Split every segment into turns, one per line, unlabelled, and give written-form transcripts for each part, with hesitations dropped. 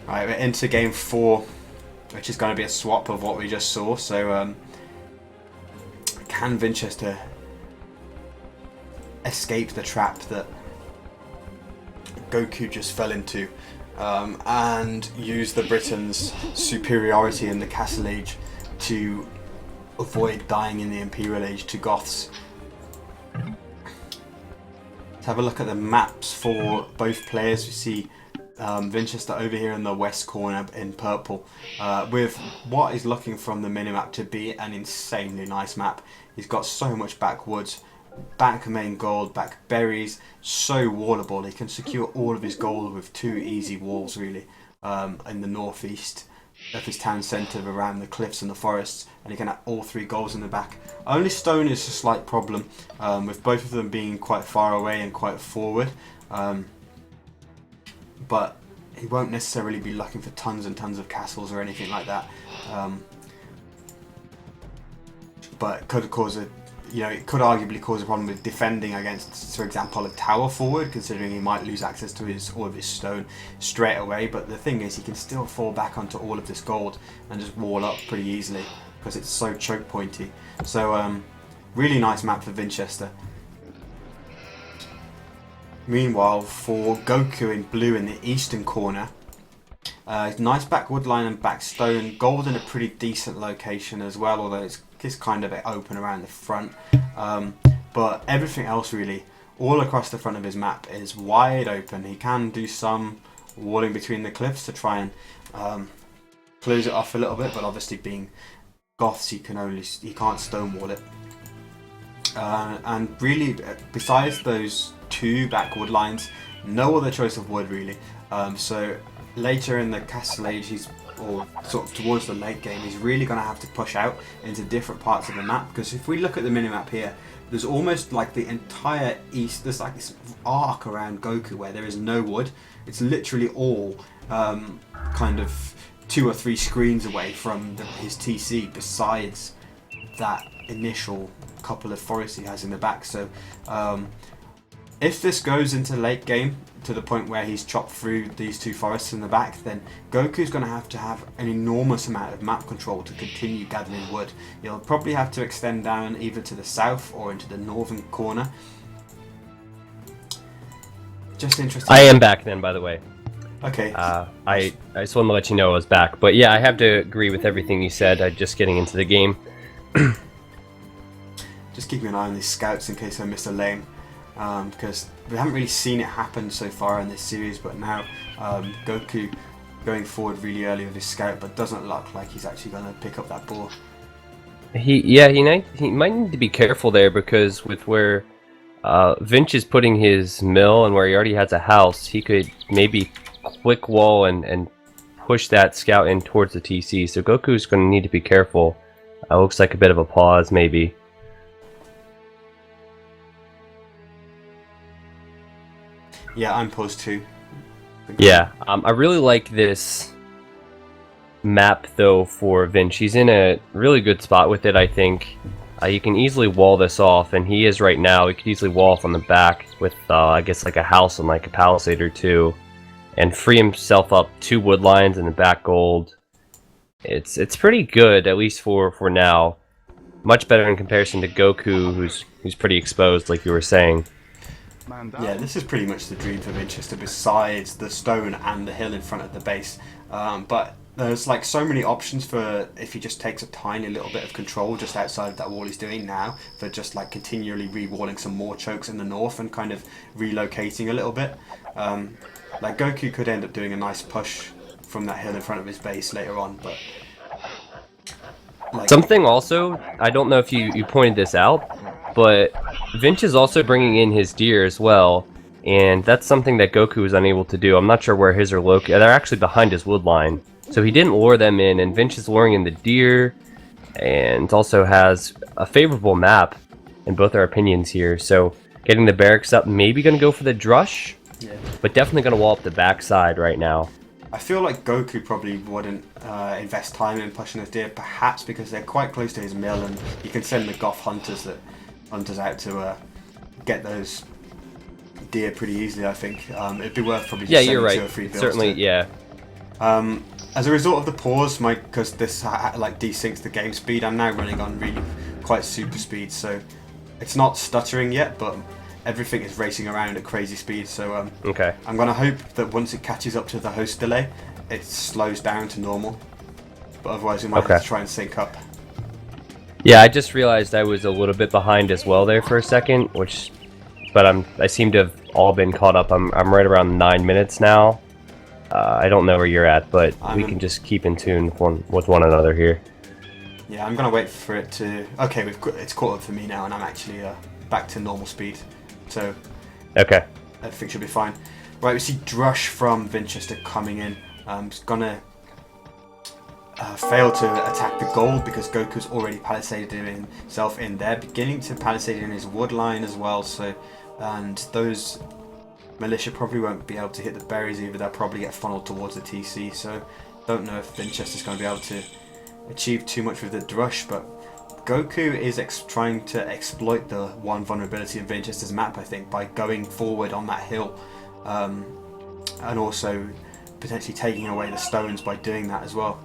Right, we're into game 4, which is going to be a swap of what we just saw. So, can Vinchester escape the trap that Goku just fell into, and use the Britons' superiority in the Castle Age to avoid dying in the Imperial Age to Goths? Let's have a look at the maps for both players. We see Vinchester over here in the west corner in purple, with what is looking from the minimap to be an insanely nice map. He's got so much backwoods, back main gold, back berries, so wallable. He can secure all of his gold with 2 easy walls really, in the northeast of his town centre around the cliffs and the forests, and he can have all 3 goals in the back. Only stone is a slight problem, with both of them being quite far away and quite forward, but he won't necessarily be looking for tons and tons of castles or anything like that, but it could cause a it could arguably cause a problem with defending against, for example, a tower forward, considering he might lose access to all of his stone straight away. But the thing is, he can still fall back onto all of this gold and just wall up pretty easily because it's so choke pointy. So, really nice map for Vinchester. Meanwhile, for Goku in blue in the eastern corner, nice back woodline and back stone, gold in a pretty decent location as well, although it's kind of open around the front, but everything else really all across the front of his map is wide open. He can do some walling between the cliffs to try and close it off a little bit, but obviously being Goths he can't stonewall it, and really besides those 2 back wood lines, no other choice of wood really. So later in the Castle Age, or sort of towards the late game, he's really going to have to push out into different parts of the map, because if we look at the minimap here, there's almost like the entire east, there's like this arc around Goku where there is no wood. It's literally all kind of 2 or 3 screens away from his TC, besides that initial couple of forests he has in the back. So if this goes into late game to the point where he's chopped through these 2 forests in the back, then Goku's going to have an enormous amount of map control to continue gathering wood. He'll probably have to extend down either to the south or into the northern corner. Just interesting.
I am back then, by the way.
Okay.
I just wanted to let you know I was back. But yeah, I have to agree with everything you said. Just getting into the game.
Just keeping an eye on these scouts in case I miss a lane. Because we haven't really seen it happen so far in this series, but now Goku going forward really early with his scout, but doesn't look like he's actually going to pick up that ball.
He might need to be careful there, because with where Vinch is putting his mill and where he already has a house, he could maybe quick wall and push that scout in towards the TC. So Goku's going to need to be careful. Looks like a bit of a pause maybe.
Yeah, I'm paused too.
Yeah, I really like this map though for Vinch. He's in a really good spot with it, I think. You can easily wall this off, and he is right now. He could easily wall off on the back with, I guess, like a house and like a palisade or 2, and free himself up 2 wood lines and the back gold. It's pretty good, at least for now. Much better in comparison to Goku, who's pretty exposed, like you were saying.
Yeah, this is pretty much the dream for Vinchester, besides the stone and the hill in front of the base. But there's like so many options for if he just takes a tiny little bit of control just outside of that wall he's doing now, for just like continually re-walling some more chokes in the north and kind of relocating a little bit. Like Goku could end up doing a nice push from that hill in front of his base later on, but...
Something also, I don't know if you pointed this out, but Vinch is also bringing in his deer as well, and that's something that Goku is unable to do. I'm not sure where his are located. They're actually behind his wood line, so he didn't lure them in, and Vinch is luring in the deer, and also has a favorable map in both our opinions here. So getting the barracks up, maybe going to go for the drush,
yeah,
but definitely going to wall up the backside right now.
I feel like Goku probably wouldn't invest time in pushing his deer, perhaps because they're quite close to his mill, and you can send the Goth hunters out to get those deer pretty easily. I think it'd be worth probably just sending
you're right.
2 or 3 bills.
Certainly, yeah.
As a result of the pause, because this like desyncs the game speed, I'm now running on really quite super speed, so it's not stuttering yet, but everything is racing around at crazy speed. So
Okay.
I'm gonna hope that once it catches up to the host delay, it slows down to normal. But otherwise, we might have to try and sync up.
Yeah, I just realized I was a little bit behind as well there for a second, but I seem to have all been caught up. I'm right around 9 minutes now. I don't know where you're at, but we can just keep in tune with one another here.
Yeah, I'm gonna wait for it to. Okay, it's caught up for me now, and I'm actually back to normal speed. So
Okay.
everything should be fine. Right, we see Drush from Vinchester coming in. He's gonna fail to attack the gold because Goku's already palisaded himself in there, beginning to palisade in his wood line as well. So, and those militia probably won't be able to hit the berries either. They'll probably get funneled towards the TC. So, don't know if Vinchester's going to be able to achieve too much with the Drush, but Goku is trying to exploit the one vulnerability in Vinchester's map, I think, by going forward on that hill, and also potentially taking away the stones by doing that as well.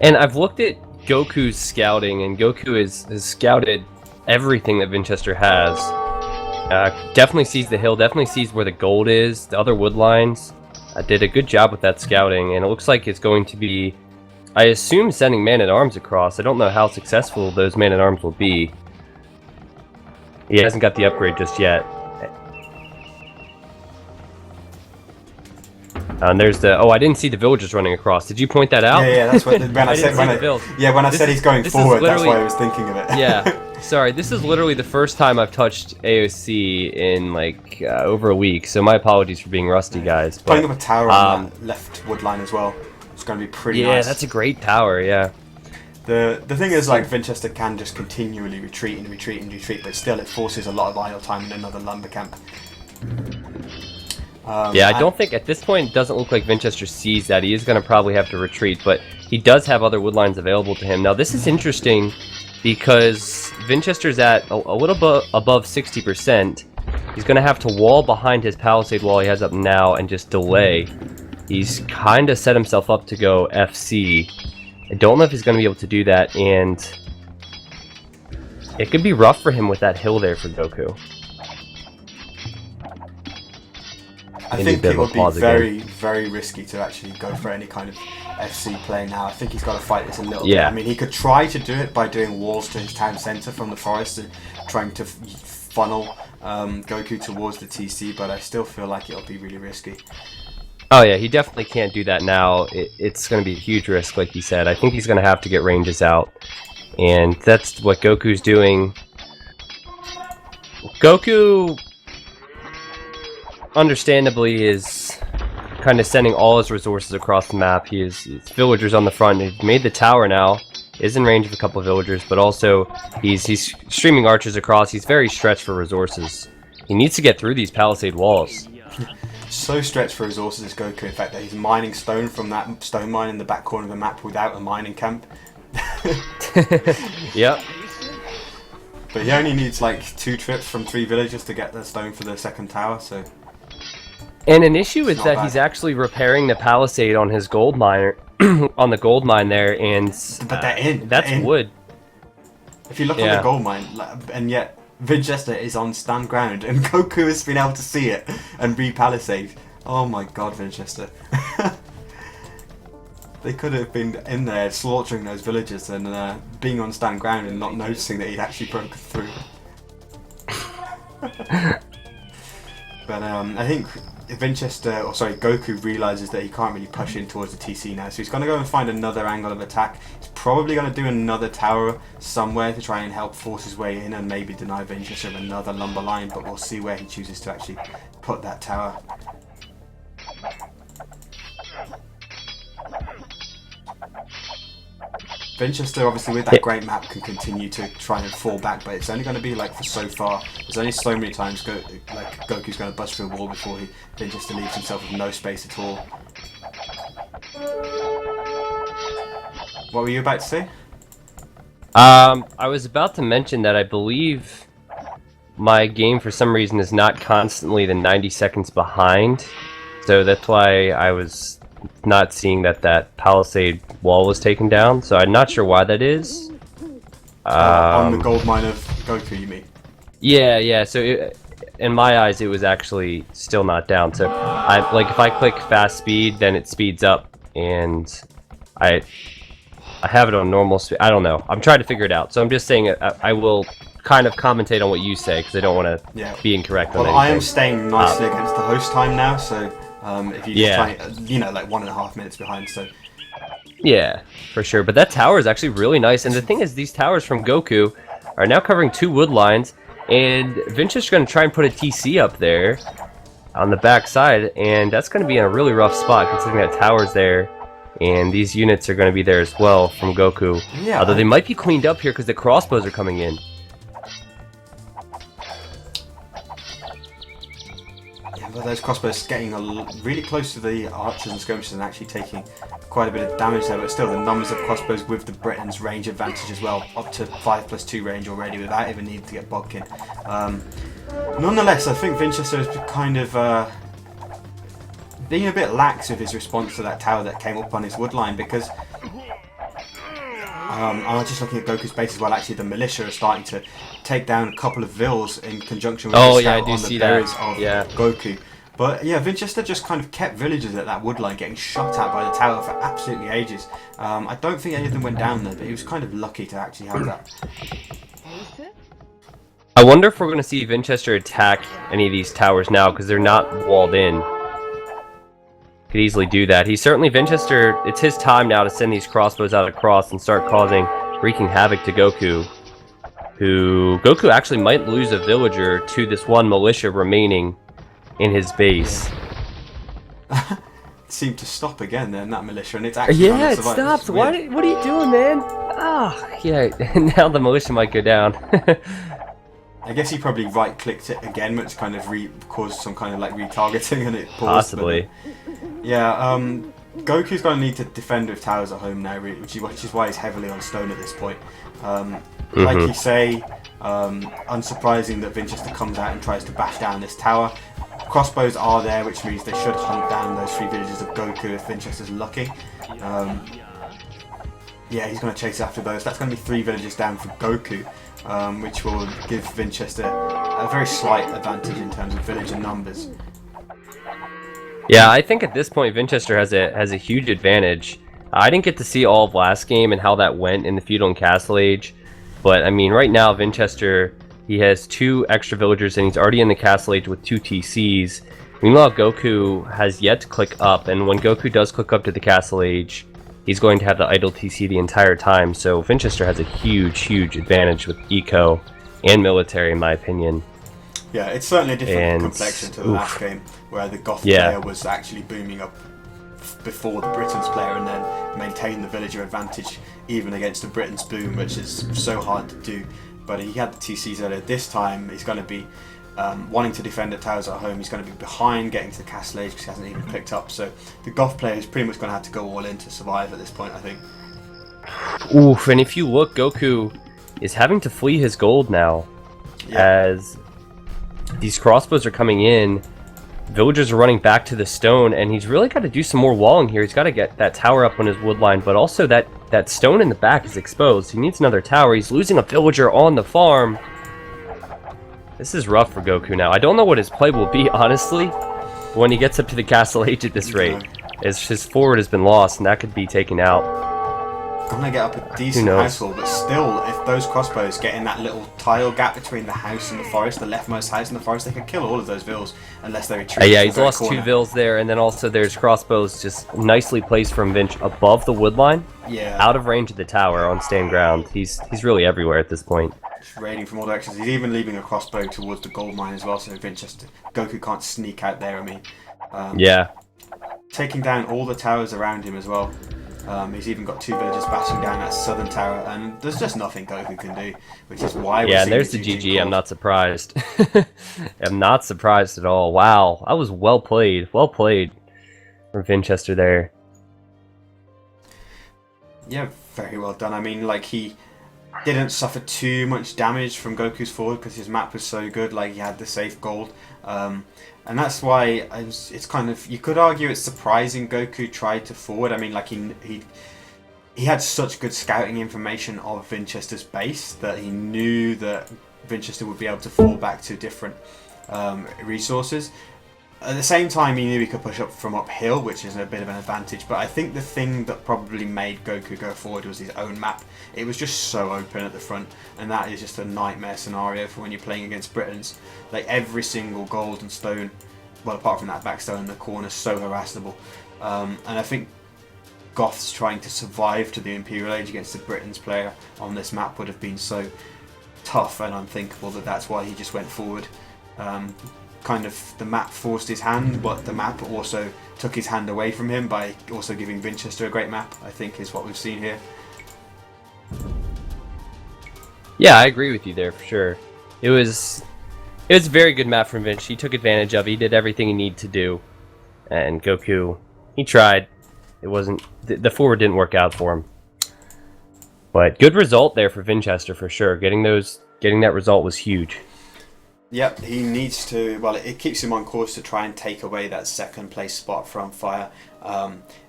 And I've looked at Goku's scouting, and Goku has scouted everything that Vinchester has. Definitely sees the hill, definitely sees where the gold is, the other wood lines. Did a good job with that scouting, and it looks like it's going to be, I assume, sending man-at-arms across. I don't know how successful those man-at-arms will be. He hasn't got the upgrade just yet. And there's the. Oh, I didn't see the villagers running across. Did you point that out?
Yeah, that's what when I said when I said he's going forward. That's why I was thinking of it.
Yeah, sorry. This is literally the first time I've touched AOC in like over a week. So my apologies for being rusty, guys. But,
putting up a tower on that left wood line as well. It's going to be pretty nice.
Yeah, that's a great tower. Yeah.
The thing is, like, Vinchester can just continually retreat, but still it forces a lot of idle time in another lumber camp.
Yeah, I don't think at this point it doesn't look like Vinchester sees that. He is going to probably have to retreat, but he does have other wood lines available to him. Now, this is interesting because Vinchester's at a little bit above 60%. He's going to have to wall behind his palisade wall he has up now and just delay. He's kind of set himself up to go FC. I don't know if he's going to be able to do that, and it could be rough for him with that hill there for Goku.
I think it would be very, very risky to actually go for any kind of FC play now. I think he's got to fight this a little bit. I mean, he could try to do it by doing walls to his town centre from the forest and trying to funnel Goku towards the TC, but I still feel like it'll be really risky.
Oh yeah, he definitely can't do that now. It's going to be a huge risk, like he said. I think he's going to have to get ranges out, and that's what Goku's doing. Goku, understandably, is kind of sending all his resources across the map. He has villagers on the front. He's made the tower now. Is in range of a couple of villagers, but also he's streaming archers across. He's very stretched for resources. He needs to get through these palisade walls.
So stretched for resources is Goku, in fact, that he's mining stone from that stone mine in the back corner of the map without a mining camp.
Yep.
But he only needs like 2 trips from 3 villages to get the stone for the second tower, so...
And an issue is that he's actually repairing the palisade on his gold miner, on the gold mine there, and...
But they're in.
That's wood.
If you look at the gold mine, and yet... Vinchester is on stand ground, and Goku has been able to see it and re-palisade. Oh my god, Vinchester. They could have been in there slaughtering those villagers and being on stand ground and not noticing that he'd actually broken through. But I think Goku realizes that he can't really push in towards the TC now, so he's going to go and find another angle of attack. He's probably going to do another tower somewhere to try and help force his way in and maybe deny Vinchester another lumber line, but we'll see where he chooses to actually put that tower. Vinchester, obviously, with that great map, can continue to try and fall back, but it's only going to be like for so far. There's only so many times Goku's going to bust through a wall before Vinchester leaves himself with no space at all. What were you about to say?
I was about to mention that I believe my game, for some reason, is not constantly the 90 seconds behind, so that's why I was not seeing that palisade wall was taken down, so I'm not sure why that is.
On the gold mine of Goku, you mean?
Yeah. So in my eyes, it was actually still not down. So if I click fast speed, then it speeds up, and I have it on normal speed. I don't know. I'm trying to figure it out. So I'm just saying I will kind of commentate on what you say because I don't want to be incorrect on anything.
I am staying nicely against the host time now, so if you just try, like 1.5 minutes behind, so.
Yeah, for sure. But that tower is actually really nice. And the thing is, these towers from Goku are now covering 2 wood lines. And Vinchester's going to try and put a TC up there on the back side. And that's going to be in a really rough spot, considering that tower's there. And these units are going to be there as well from Goku.
Yeah,
although they might be cleaned up here because the crossbows are coming in.
But those crossbows getting really close to the archers and skirmishers and actually taking quite a bit of damage there, but still the numbers of crossbows with the Britons range advantage as well, up to 5+2 range already without even needing to get Bodkin. Nonetheless, I think Vinchester is kind of being a bit lax with his response to that tower that came up on his wood line, because I'm just looking at Goku's base as well. Actually, the militia are starting to take down a couple of vills in conjunction with the scout on the berries of Goku. But yeah, Vinchester just kind of kept villagers at that wood line getting shot at by the tower for absolutely ages. I don't think any of them went down there, but he was kind of lucky to actually have that.
I wonder if we're going to see Vinchester attack any of these towers now, because they're not walled in. Could easily do that. He's certainly Vinchester. It's his time now to send these crossbows out across and start wreaking havoc to Goku. Goku actually might lose a villager to this one militia remaining in his base.
Seemed to stop again then, that militia, and it's actually
it stops. What are you doing, man? Now the militia might go down.
I guess he probably right-clicked it again, which kind of caused some kind of like retargeting, and it paused.
Possibly.
Goku's going to need to defend with towers at home now, which is why he's heavily on stone at this point. Like you say, unsurprising that Vinchester comes out and tries to bash down this tower. Crossbows are there, which means they should hunt down those 3 villages of Goku if Vinchester's lucky. He's going to chase after those. That's going to be 3 villages down for Goku, which will give Vinchester a very slight advantage in terms of villager numbers.
Yeah, I think at this point Vinchester has a huge advantage. I didn't get to see all of last game and how that went in the Feudal and Castle Age, but I mean, right now Vinchester, he has 2 extra villagers and he's already in the Castle Age with 2 TCs. Meanwhile, Goku has yet to click up, and when Goku does click up to the Castle Age, he's going to have the idle TC the entire time. So Vinchester has a huge advantage with eco and military, in my opinion.
Yeah, it's certainly a different complexion to the last game, where the Goth player was actually booming up before the Britons player and then maintained the villager advantage even against the Britons boom, which is so hard to do. But he had the TCs earlier. This time he's going to be wanting to defend the towers at home. He's going to be behind getting to the Castle Age because he hasn't even picked up. So the Goth player is pretty much going to have to go all in to survive at this point, I think.
Oof, and if you look, Goku is having to flee his gold now as these crossbows are coming in. Villagers are running back to the stone, and he's really got to do some more walling here. He's got to get that tower up on his wood line, but also that stone in the back is exposed. He needs another tower. He's losing a villager on the farm. This is rough for Goku now. I don't know what his play will be, honestly, when he gets up to the Castle Age at this rate. His forward has been lost, and that could be taken out.
Gonna get up a decent household, but still, if those crossbows get in that little tile gap between the house and the forest, the leftmost house and the forest, they could kill all of those vills unless they retreat.
He's lost corner. 2 vills there, and then also there's crossbows just nicely placed from Vinch above the wood line, out of range of the tower on stand ground. He's really everywhere at this point.
Just raiding from all directions. He's even leaving a crossbow towards the gold mine as well, so Vinchester, Goku can't sneak out there. I mean, taking down all the towers around him as well. He's even got 2 villagers bashing down that southern tower, and there's just nothing Goku can do, which is why we're seeing
there's the GG. I'm not surprised. I'm not surprised at all. Wow, that was well played from Vinchester there.
Yeah, very well done. I mean, like, he didn't suffer too much damage from Goku's forward because his map was so good. Like, he had the safe gold, And that's why it's kind of, you could argue it's surprising Goku tried to forward. I mean, like he had such good scouting information of Vinchester's base that he knew that Vinchester would be able to fall back to different resources. At the same time, he knew he could push up from uphill, which is a bit of an advantage. But I think the thing that probably made Goku go forward was his own map. It was just so open at the front, and that is just a nightmare scenario for when you're playing against Britons. Like every single gold and stone, well, apart from that back stone in the corner, so harassable. And I think Goths trying to survive to the Imperial Age against the Britons player on this map would have been so tough and unthinkable that that's why he just went forward. Kind of the map forced his hand, but the map also took his hand away from him by also giving Vinchester a great map, I think is what we've seen here.
Yeah, I agree with you there for sure. It was a very good map from Vinch. He took advantage of it. He did everything he needed to do. And Goku, he tried. It wasn't, the forward didn't work out for him. But good result there for Vinchester for sure. Getting that result was huge.
Yep, he needs to, well, it keeps him on course to try and take away that second place spot from Fire.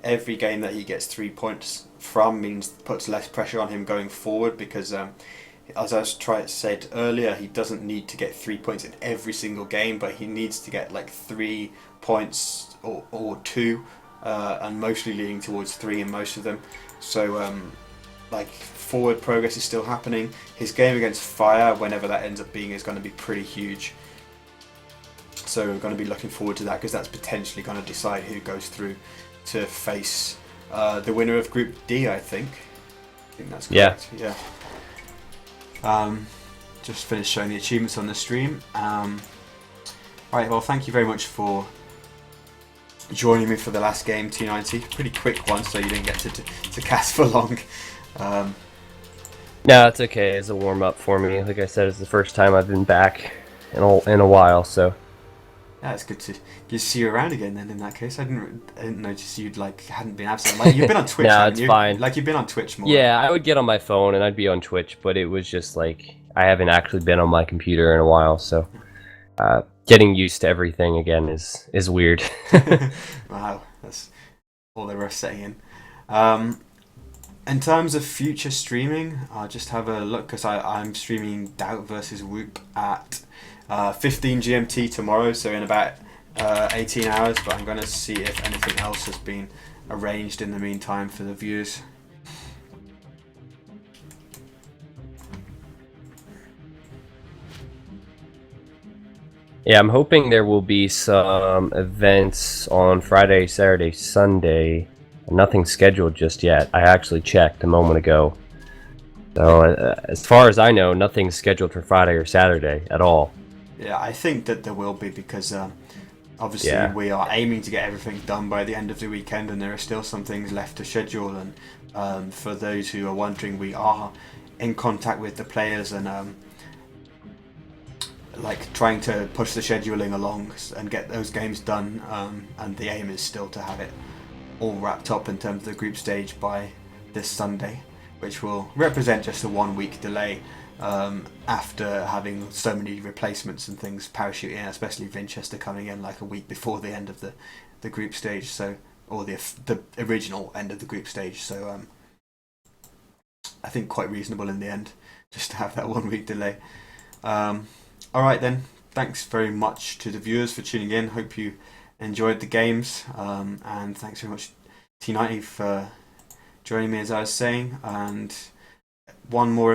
Every game that he gets 3 points from puts less pressure on him going forward, because as I said earlier, he doesn't need to get 3 points in every single game, but he needs to get like 3 points or 2, and mostly leaning towards 3 in most of them. So like forward progress is still happening. His game against Fire, whenever that ends up being, is going to be pretty huge. So we're going to be looking forward to that, because that's potentially going to decide who goes through to face the winner of Group D, I think. I think that's correct. Yeah. Just finished showing the achievements on the stream. Right, well, thank you very much for joining me for the last game, T90. Pretty quick one, so you didn't get to cast for long.
No, it's okay. It's a warm up for me. Like I said, it's the first time I've been back in a while, so.
Yeah, it's good to see you around again. Then, in that case, I didn't notice you'd hadn't been absent. Like you've been on Twitch.
No, it's fine.
Like you've been on Twitch more.
Yeah, I would get on my phone and I'd be on Twitch, but it was just like I haven't actually been on my computer in a while, so getting used to everything again is weird.
Wow, that's all there is saying. In terms of future streaming, I'll just have a look, because I'm streaming Doubt versus Whoop at 15 GMT tomorrow, so in about 18 hours, but I'm going to see if anything else has been arranged in the meantime for the viewers.
Yeah, I'm hoping there will be some events on Friday, Saturday, Sunday. Nothing scheduled just yet. I actually checked a moment ago. So as far as I know, nothing's scheduled for Friday or Saturday at all.
Yeah, I think that there will be, because obviously we are aiming to get everything done by the end of the weekend, and there are still some things left to schedule. And for those who are wondering, we are in contact with the players and like trying to push the scheduling along and get those games done. And the aim is still to have it all wrapped up in terms of the group stage by this Sunday, which will represent just a 1 week delay after having so many replacements and things parachute in, especially Vinchester coming in like a week before the end of the group stage, so, or the original end of the group stage. So I think quite reasonable in the end just to have that 1 week delay. Alright then, thanks very much to the viewers for tuning in. Hope you enjoyed the games, and thanks very much T90 for joining me, as I was saying. And one more